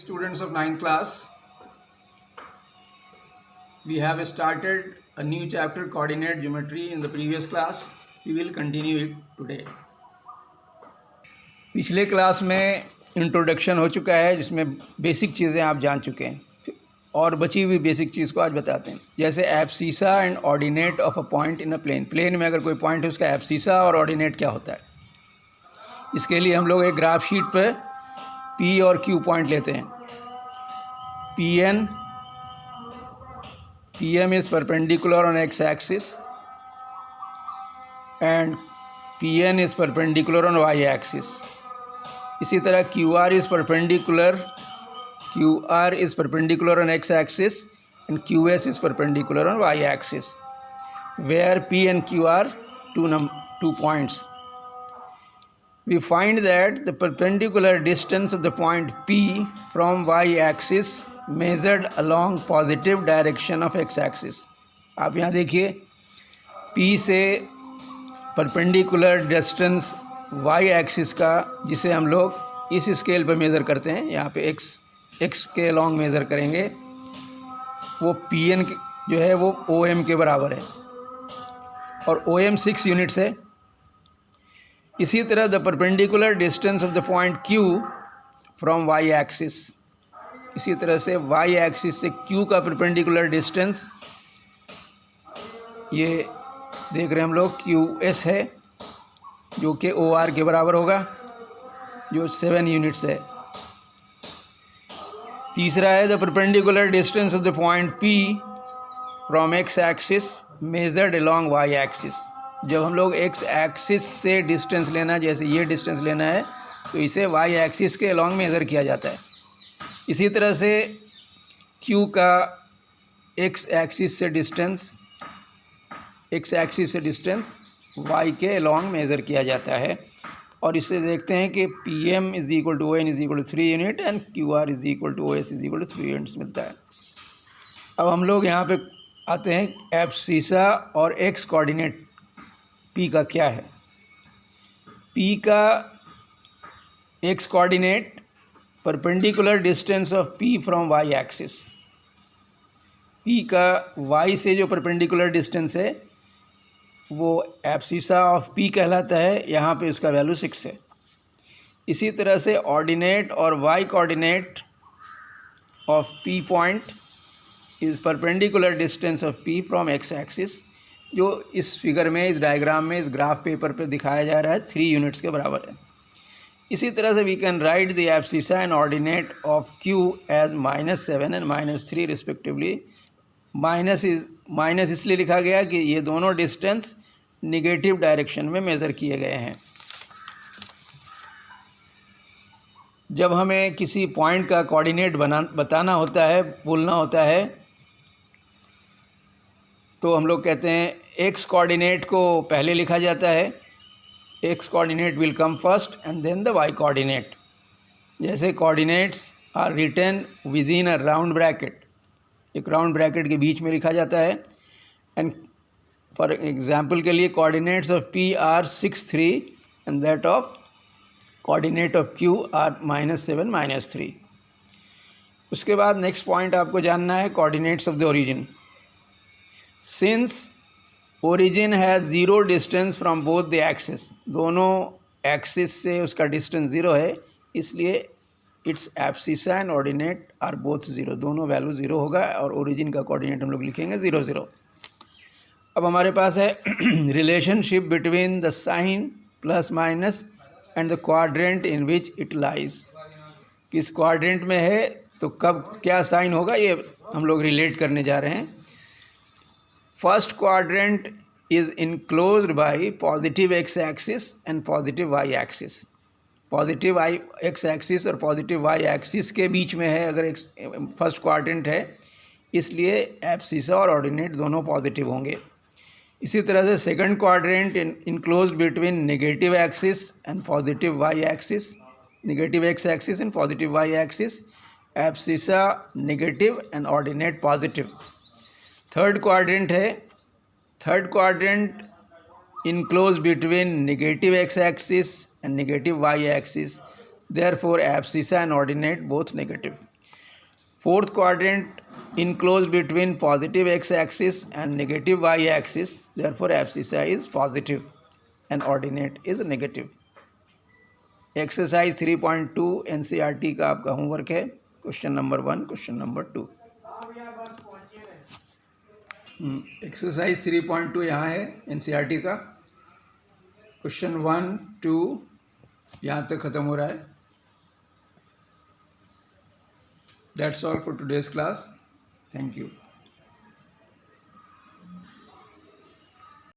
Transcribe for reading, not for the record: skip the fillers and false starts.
Students of 9th class, we have started a new chapter, coordinate geometry, in the previous class. We will continue it today. पिछले class में introduction हो चुका है जिसमें basic चीज़ें आप जान चुके हैं और बची हुई बेसिक चीज़ को आज बताते हैं। जैसे abscissa and ordinate of a point in a plane. Plane में अगर कोई पॉइंट है उसका एब्सीसा और ऑर्डिनेट क्या होता है। इसके लिए हम लोग एक ग्राफ शीट पर पी और क्यू पॉइंट लेते हैं। PM is perpendicular on x-axis and PN is perpendicular on y-axis. इसी तरह QR is perpendicular on x-axis and QS is perpendicular on y-axis, where P and Q are two points. We find that the perpendicular distance of the point P from y-axis measured along positive direction of x-axis. आप यहाँ देखिए P से perpendicular distance y-axis का जिसे हम लोग इस scale पर मेज़र करते हैं, यहाँ पे x के अलॉन्ग मेज़र करेंगे, वो Pn जो है वो OM के बराबर है और OM 6 यूनिट्स है। इसी तरह the perpendicular distance of the point Q from y-axis, इसी तरह से y-axis से Q का परपेंडिकुलर डिस्टेंस ये देख रहे हैं हम लोग QS है जो कि OR के बराबर होगा जो 7 यूनिट्स है। तीसरा है the perpendicular distance of the point P from x-axis measured along y-axis। जब हम लोग x-axis से डिस्टेंस लेना, जैसे ये डिस्टेंस लेना है तो इसे y-axis के अलोंग मेज़र किया जाता है। इसी तरह से Q का x-axis से डिस्टेंस y के अलोंग मेज़र किया जाता है और इससे देखते हैं कि PM = ON = 3 unit and QR = OS = 3 units मिलता है। अब हम लोग यहाँ पे आते हैं एब्सीसा और x कोऑर्डिनेट P का क्या है। P का x coordinate perpendicular distance of P from y-axis। P का y से जो परपेंडिकुलर डिस्टेंस है वो एब्सीसा ऑफ P कहलाता है। यहाँ पे उसका वैल्यू 6 है। इसी तरह से ऑर्डिनेट और y coordinate of P point is perpendicular distance of P from x-axis, जो इस फिगर में, इस डायग्राम में, इस ग्राफ पेपर पे दिखाया जा रहा है 3 यूनिट्स के बराबर है। इसी तरह से we can write the abscissa and ordinate of Q as -7 and -3 respectively. Minus इसलिए लिखा गया कि ये दोनों डिस्टेंस निगेटिव डायरेक्शन में मेज़र किए गए हैं। जब हमें किसी पॉइंट का कोऑर्डिनेट बताना होता है, बोलना होता है, तो हम लोग कहते हैं x कोऑर्डिनेट को पहले लिखा जाता है। x coordinate will come first and then the y coordinate. जैसे coordinates are written within a round bracket, एक राउंड ब्रैकेट के बीच में लिखा जाता है। एंड फॉर एग्जांपल के लिए coordinates of P are 6, 3 and that of coordinate of Q are -7, -3। उसके बाद नेक्स्ट पॉइंट आपको जानना है coordinates of the origin. Since origin has 0 distance from both the axis, दोनों एक्सिस से उसका डिस्टेंस 0 है, इसलिए it's abscissa and ordinate are both 0, दोनों वैल्यू 0 होगा और ओरिजिन का कोऑर्डिनेट हम लोग लिखेंगे 0, 0। अब हमारे पास है relationship between the sign plus minus and the quadrant in which it lies. किस क्वाड्रेंट में है तो कब क्या साइन होगा, ये हम लोग रिलेट करने जा रहे हैं। First quadrant is enclosed bye positive x-axis and positive y-axis। Positive x-axis और पॉजिटिव y-axis के बीच में है अगर फर्स्ट क्वाड्रेंट है, इसलिए एब्सीसा और ऑर्डिनेट दोनों पॉजिटिव होंगे। इसी तरह से second quadrant enclosed between negative axis and positive y-axis, negative x-axis and positive y-axis, abscissa negative and ordinate positive. Third quadrant enclose between negative x-axis and negative y-axis, therefore abscissa and ordinate both negative। Fourth quadrant enclosed between positive x-axis and negative y-axis. Therefore, abscissa is positive and ordinate is negative. Exercise 3.2 NCERT का आपका homework है. Question number 1, question number 2. Exercise 3.2 यहाँ है NCERT का. Question 1, 2 यहाँ तक ख़त्म हो रहा है. That's all for today's class. Thank you.